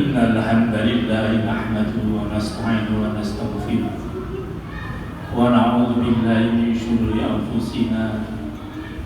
إن الحمد لله نحمده ونستعينه ونستغفره ونعوذ بالله من شرور أنفسنا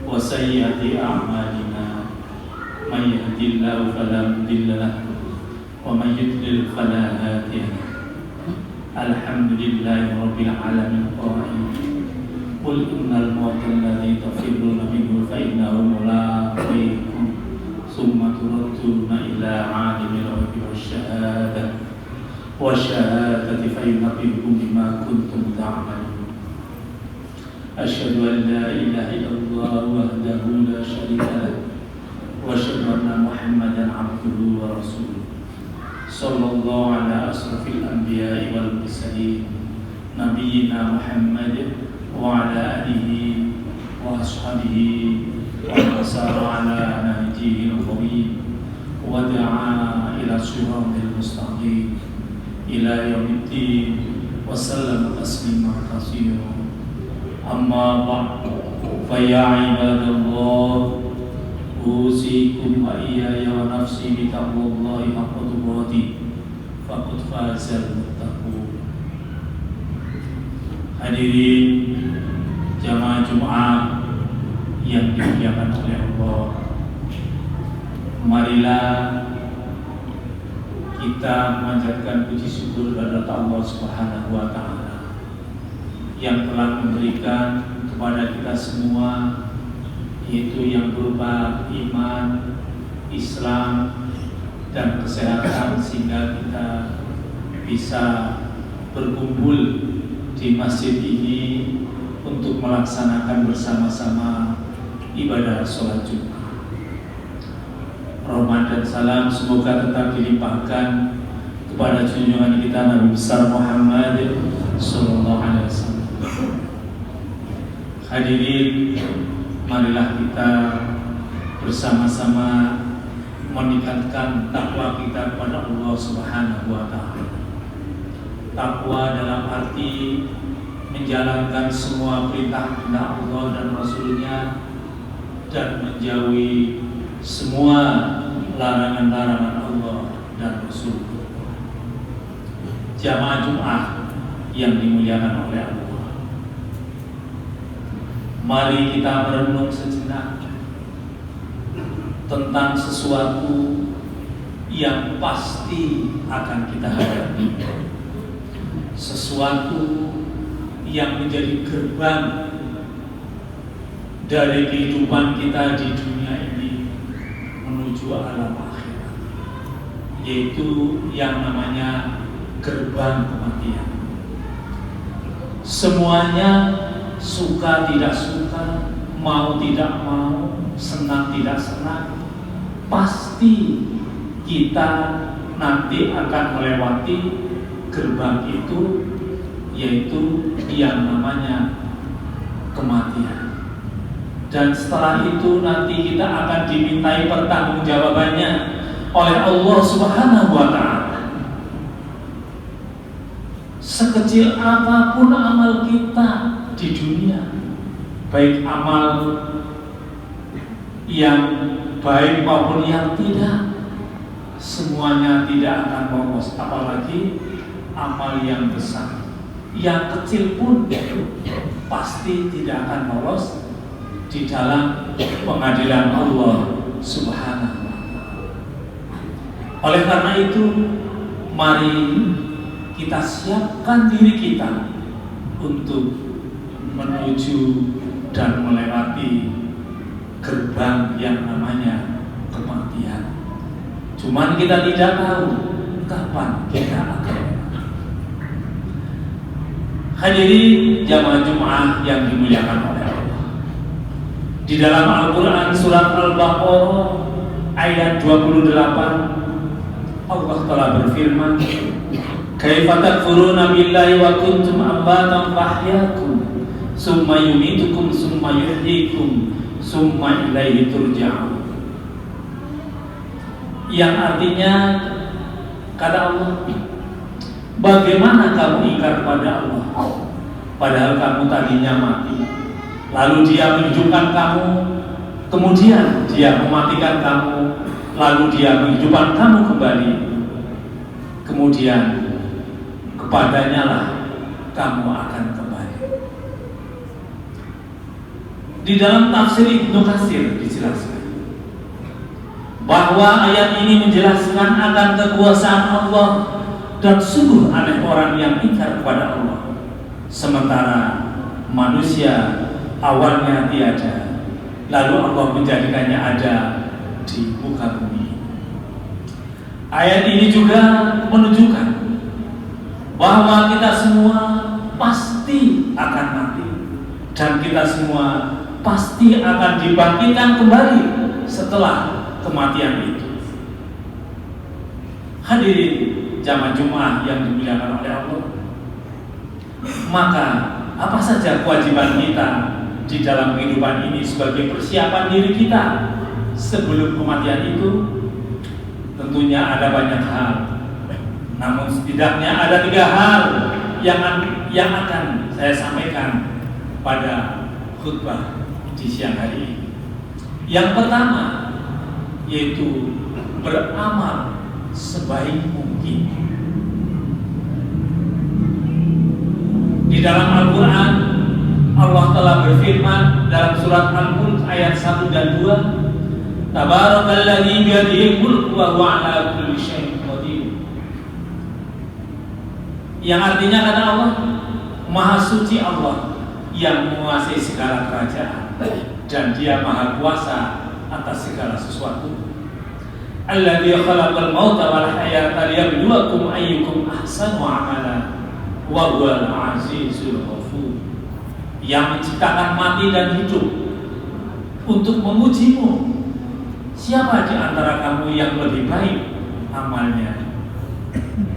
وسيئات أعمالنا من يهد الله فلا مضل له ومن يضلل فلا هادي له الحمد لله رب العالمين القائل قل إن الموت الذي تفرون منه فإنه ملاقيكم ثم تردون إلى عالم الغيب والشهادة فينبئكم بما كنتم تعملون أشهد أن لا إله إلا الله وحده لا شريك له وأشهد أن محمدا عبده ورسوله صلى الله على أشرف الأنبياء والمرسلين نبينا محمد وعلى آله وأصحابه ومن سار على نهجه القويم ودعا إلى صراط المستقيم إلى يوم الدين وسلم تسليما كثيرا أما بعد فيا عباد الله أوصيكم وإياي ونفسي بتقوى الله حق تقاته فقد فاز المتقون. Hadirin jamaah Jumat yang dimuliakan oleh Allah, marilah kita memanjatkan puji syukur kepada Allah Subhanahu wa taala yang telah memberikan kepada kita semua, yaitu yang berupa iman, Islam, dan kesehatan, sehingga kita bisa berkumpul di masjid ini untuk melaksanakan bersama-sama ibadah sholat Jumat. Rahmat dan salam semoga tetap dilimpahkan kepada junjungan kita Nabi besar Muhammad sallallahu alaihi wasallam. Hadirin, marilah kita bersama-sama meningkatkan takwa kita kepada Allah Subhanahu wa taala. Takwa dalam arti menjalankan semua perintah Allah dan Rasulnya dan menjauhi semua larangan-larangan Allah dan Rasul. Jamaah Jumat yang dimuliakan oleh Allah, mari kita merenung sejenak tentang sesuatu yang pasti akan kita hadapi, sesuatu yang menjadi gerbang dari kehidupan kita di dunia ini menuju alam akhirat, yaitu yang namanya gerbang kematian. Semuanya, suka tidak suka, mau tidak mau, senang tidak senang, pasti kita nanti akan melewati gerbang itu, yaitu yang namanya kematian. Dan setelah itu nanti kita akan dimintai pertanggungjawabannya oleh Allah Subhanahu wa taala. Sekecil apapun amal kita di dunia, baik amal yang baik maupun yang tidak, semuanya tidak akan lolos, apalagi amal yang besar. Yang kecil pun pasti tidak akan lolos di dalam pengadilan Allah Subhanahu wa taala. Oleh karena itu, mari kita siapkan diri kita untuk menuju dan melewati gerbang yang namanya kematian. Cuman kita tidak tahu kapan kita akan. Hadirin jamaah Jumat yang dimuliakan oleh Allah, di dalam Al-Quran surat Al-Baqarah ayat 28 Allah telah berfirman, "Kaifa takfuruna billahi wa kuntum amwatan fahyakum summa yumitukum summa yuhyikum summa ilaihi turja'un." Yang artinya, kata Allah, bagaimana kamu ingkar pada Allah, padahal kamu tadinya mati, lalu Dia menghidupkan kamu, kemudian Dia mematikan kamu, lalu Dia menghidupkan kamu kembali. kemudian kepadanya lah kamu akan kembali. Di dalam tafsir Ibnu Katsir dijelaskan bahwa ayat ini menjelaskan akan kekuasaan Allah, dan sungguh aneh orang yang ingkar kepada Allah, sementara manusia awalnya tiada, lalu Allah menjadikannya ada di muka bumi. Ayat ini juga menunjukkan bahwa kita semua pasti akan mati, dan kita semua pasti akan dibangkitkan kembali setelah kematian itu. Hadirin jamaah Jumat yang dimuliakan oleh Allah, maka apa saja kewajiban kita di dalam kehidupan ini sebagai persiapan diri kita sebelum kematian itu? Tentunya ada banyak hal, namun setidaknya ada 3 hal yang akan saya sampaikan pada khutbah di siang hari ini. Yang pertama yaitu beramal sebaik mungkin. Di dalam Al-Quran Allah telah berfirman dalam surat Al-Mulk ayat 1 dan 2, Tabarakalladzi biyadihil mulku wa huwa ala kulli syai'in qadir. Yang artinya kata Allah, Maha suci Allah yang menguasai segala kerajaan, dan Dia Maha kuasa atas segala sesuatu. Alladzi khalaqal mauta wal hayata liyabluwakum ayyukum ahsanu amala wa huwal azizul ghafur. Yang menciptakan mati dan hidup untuk mengujimu, siapa di antara kamu yang lebih baik amalnya,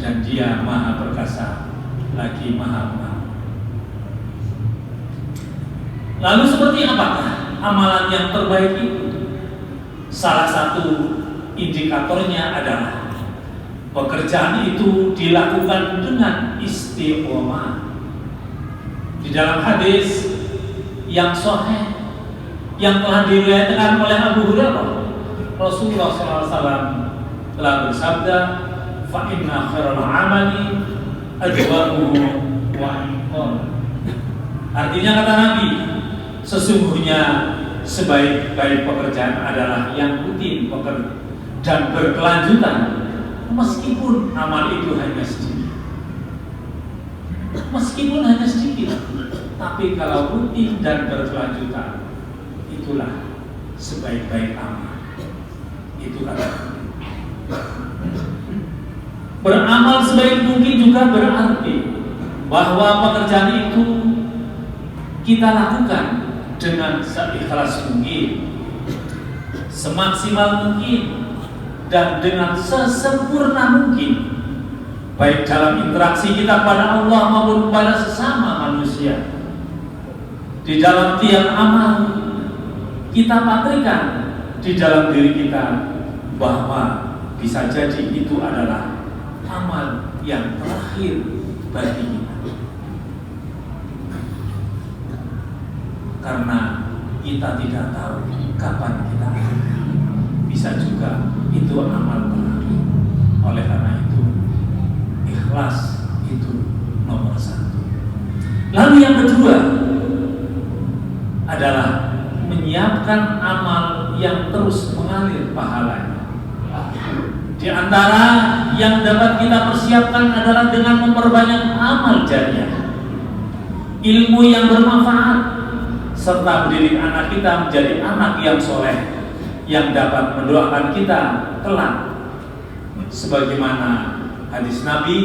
dan Dia Maha perkasa lagi Maha pengampun. Lalu seperti apakah amalan yang terbaik itu? Salah satu indikatornya adalah pekerjaan itu dilakukan dengan istiqomah. Di dalam hadis yang sahih yang telah diriwayatkan oleh Abu Hurairah, Rasulullah SAW telah bersabda, "Fa inna khairal amali adwamuhu wa inqal." Artinya kata Nabi, sesungguhnya sebaik-baik pekerjaan adalah yang rutin dan berkelanjutan, meskipun amal itu hanya sedikit. Meskipun hanya sedikit, tapi kalau rutin dan berkelanjutan, itulah sebaik-baik amal. Itu kata. Beramal sebaik mungkin juga berarti bahwa pekerjaan itu kita lakukan dengan seikhlas mungkin, semaksimal mungkin, dan dengan sesempurna mungkin, baik dalam interaksi kita pada Allah maupun pada sesama manusia. Di dalam tiap amal kita patrikan di dalam diri kita bahwa bisa jadi itu adalah amal yang terakhir bagi kita, karena kita tidak tahu kapan kita akan. Bisa juga itu amal terakhir. Oleh karena itu, ikhlas itu nomor 1. Lalu yang kedua adalah menyiapkan amal yang terus mengalir pahalanya. Di antara yang dapat kita persiapkan adalah dengan memperbanyak amal jariah, ilmu yang bermanfaat, serta mendidik anak kita menjadi anak yang soleh, yang dapat mendoakan kita kelak. Sebagaimana hadis Nabi,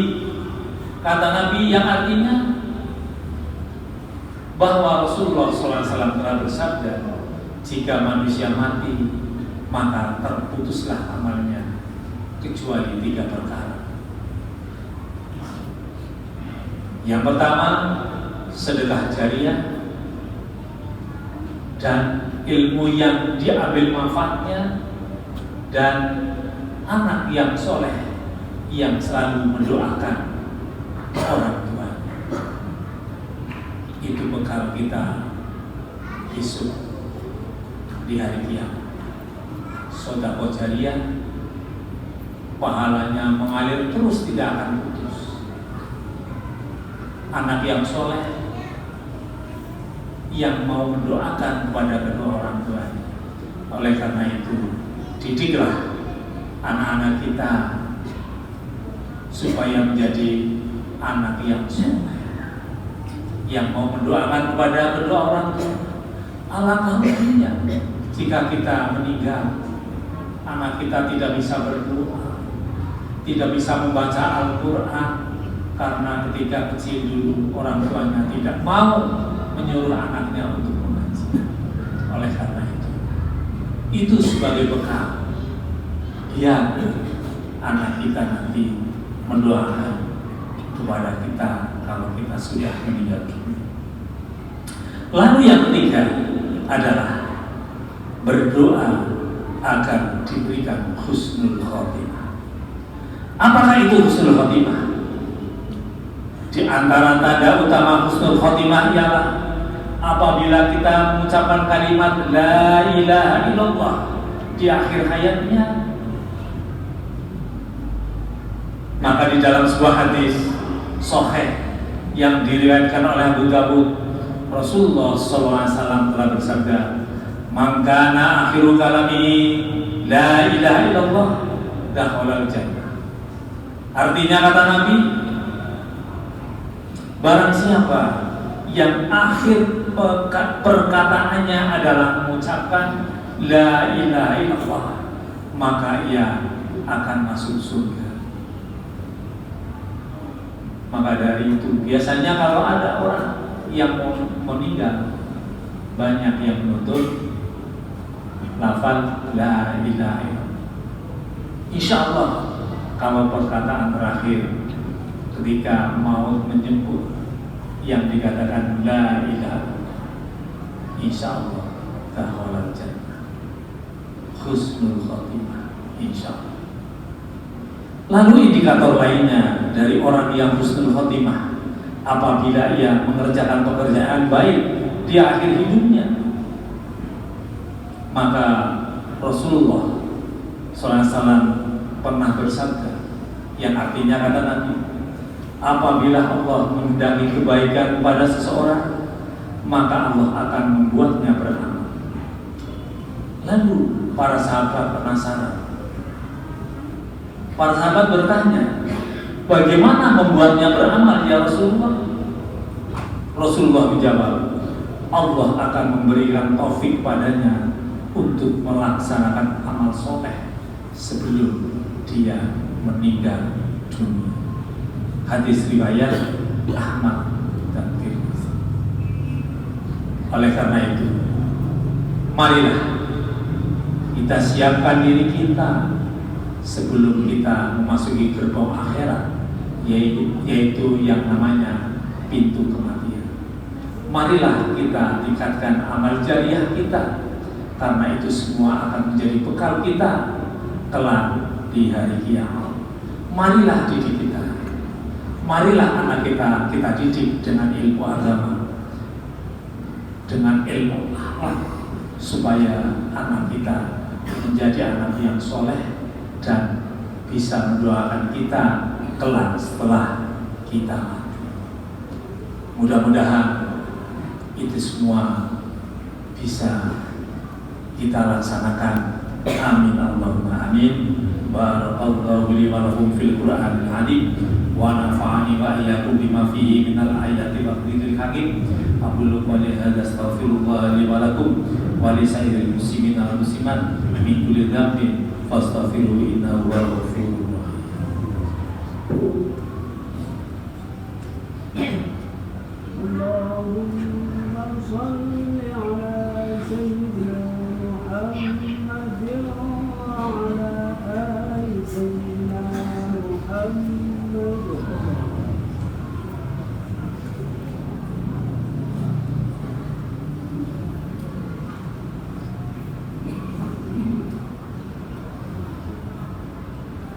kata Nabi yang artinya bahwa Rasulullah SAW telah bersabda, jika manusia mati maka terputuslah amalnya kecuali 3 perkara. Yang pertama, sedekah jariah dan ilmu yang diambil manfaatnya, dan anak yang soleh yang selalu mendoakan orang tua. Itu bekal kita besok di hari kiamat. Sedekah jariah pahalanya mengalir terus, tidak akan putus. Anak yang soleh, yang mau mendoakan kepada kedua orang tuanya. Oleh karena itu, didiklah anak-anak kita supaya menjadi anak yang soleh, yang mau mendoakan kepada kedua orang tua. Alangkah ruginya jika kita meninggal, anak kita tidak bisa berdoa, tidak bisa membaca Al-Quran, karena ketika kecil dulu orang tuanya tidak mau menyuruh anaknya untuk mengaji. Oleh karena itu sebagai bekal biar anak kita nanti mendoakan kepada kita kalau kita sudah meninggal dunia. Lalu yang ketiga adalah berdoa agar diberikan husnul khotimah. Apakah itu husnul khotimah? Di antara tanda utama husnul khotimah ialah apabila kita mengucapkan kalimat la ilaha illallah di akhir hayatnya. Maka di dalam sebuah hadis sahih yang diriwayatkan oleh Abu Dawud, Rasulullah SAW telah bersabda, "Man kana akhiru kalami la ilaha illallah dakhala al-jannah." Artinya kata Nabi, barang siapa yang akhir perkataannya adalah mengucapkan la ilaha illallah, maka ia akan masuk surga. Maka dari itu biasanya kalau ada orang yang mau meninggal, banyak yang menuntut lafal la ilaha illallah. Insya Allah kalau perkataan terakhir ketika mau menjemput yang dikatakan la ilaha, insya Allah dakhala jannah, husnul khotimah, insya Allah. Lalu indikator lainnya dari orang yang husnul khotimah, apabila ia mengerjakan pekerjaan baik di akhir hidupnya. Maka Rasulullah SAW pernah bersabda, yang artinya kata Nabi, apabila Allah menghendaki kebaikan pada seseorang, maka Allah akan membuatnya beramal. Lalu para sahabat penasaran. Para sahabat bertanya, bagaimana membuatnya beramal ya Rasulullah? Rasulullah menjawab, Allah akan memberikan taufik padanya untuk melaksanakan amal soleh sebelum dia meninggal dunia. Hadis riwayat Ahmad dan Tirmidzi. Oleh karena itu, marilah kita siapkan diri kita sebelum kita memasuki gerbang akhirat, yaitu yang namanya pintu kematian. Marilah kita tingkatkan amal jariah kita, karena itu semua akan menjadi bekal kita kelak di hari kiamat. Marilah didik kita, marilah anak kita didik dengan ilmu agama, dengan ilmu akhlak, supaya anak kita menjadi anak yang soleh dan bisa mendoakan kita kelak setelah kita mati. Mudah-mudahan itu semua bisa kita laksanakan. Amin Allahumma amin. Barakallahu li wa lakum fil Qur'anil azim wa nafa'ani wa iyyakum bima fihi minal ayati wa dhikril hakim. Aqulu qawli hadza astaghfirullah li wa lakum wa li sairil muslimin wal muslimat min kulli dhanbin fastaghfiruhu innahu huwal ghafurur rahim. Allahumma shalli ala sayyidina Muhammadin wa ala ali sayyidina Muhammad.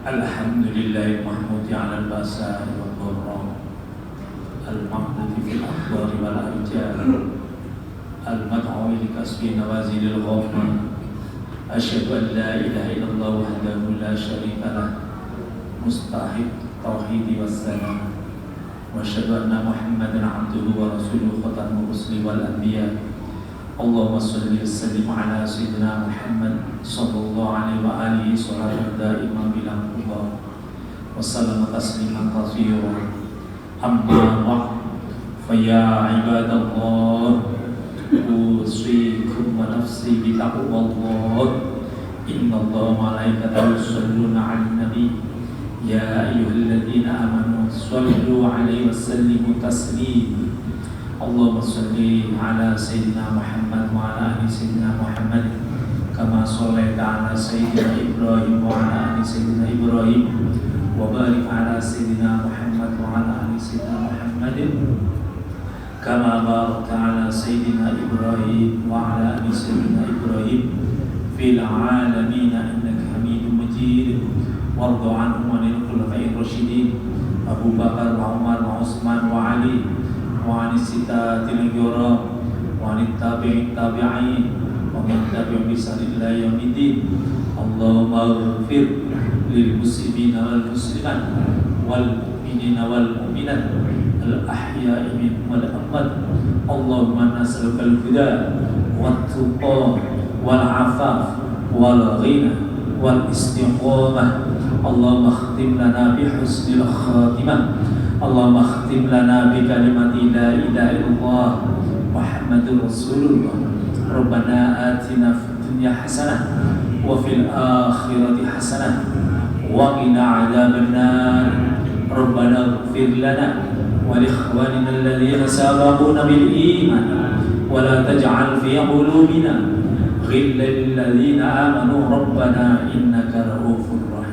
Alhamdulillah mahmudi ala al-basari wa dhurra al-mahmudi fil akhbari wal arjal al-mad'u li kasbi nawazil al-ghafar. Asyhadu an la ilaha illallah wahdahu la syarika lah mustahib tauhid wassalam. Wa asyhadu anna Muhammadan abduhu wa rasuluhu khatamur rusuli wal anbiya. Allahumma shalli wa sallim ala sayyidina Muhammad sallallahu alaihi wa alihi salatan daimah bila qada wa sallama tasliman katsira. Amma ba'd, fa ya ibadallah, usikum wa nafsi bi taqwallah. Innallaha wa malaikatahu yusholluna 'alan nabi. Ya ayyuhalladzina amanu shallu 'alaihi wa sallimu taslima. Allahumma shalli 'ala sayyidina Muhammad wa 'ala ali sayyidina Muhammad kama shallaita 'ala sayyidina Ibrahim wa 'ala ali sayyidina Ibrahim wa barik 'ala sayyidina Muhammad wa 'ala ali sayyidina Muhammad kama barakta 'ala sayyidina Ibrahim wa 'ala ali sayyidina Ibrahim fil 'alamin innaka Hamidum Majid. Warḍa 'anhum wa 'anil khulafa'ir rasyidin Abu Bakar wa Umar wa Utsman wa Ali wa 'anis sittatil ghurra wa 'anit tabi'in tabi'in wa man tabi'ahum bi ihsan ila yaumiddin. Allahumma ighfir lil muslimina wal muslimat wal mu'minina wal mu'minat al ahya'i minhum wal amwat. Allahumma nas'aluka al huda wat tuqa wal 'afaf wal ghina wal istiqamah. Allahumma khtim lana bi husnil khatimah. Allahumma khtim lana bi kalimati la ilaha illallah Muhammadur Rasulullah. Rabbana atina fid dunya hasanah wa fil akhirati hasanah wa qina adzabannar. Rabbana ighfir lana wa li ikhwanina alladhina sabaquna bil iman wa la taj'al fi qulubina ghillan lil ladzina amanu rabbana innaka ra'ufur rahim.